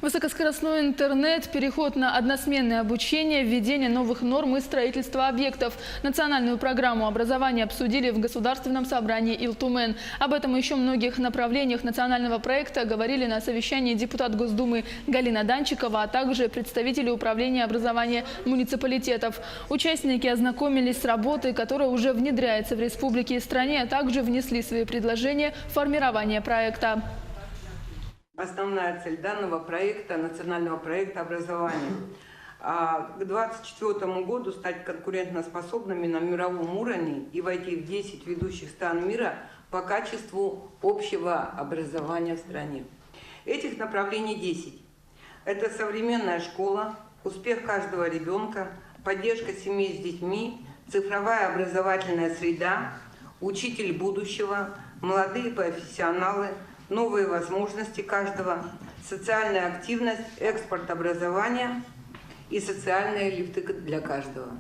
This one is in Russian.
Высокоскоростной интернет, переход на односменное обучение, введение новых норм и строительство объектов. Национальную программу образования обсудили в Государственном собрании Ил-Тумен. Об этом и еще многих направлениях национального проекта говорили на совещании депутат Госдумы Галина Данчикова, а также представители управления образования муниципалитетов. Участники ознакомились с работой, которая уже внедряется в республике и стране, а также внесли свои предложения в формирование проекта. Основная цель данного проекта, национального проекта образования, к 2024 году стать конкурентоспособными на мировом уровне и войти в 10 ведущих стран мира по качеству общего образования в стране. Этих направлений 10. Это современная школа, успех каждого ребенка, поддержка семей с детьми, цифровая образовательная среда, учитель будущего, молодые профессионалы, новые возможности каждого, социальная активность, экспорт образования и социальные лифты для каждого.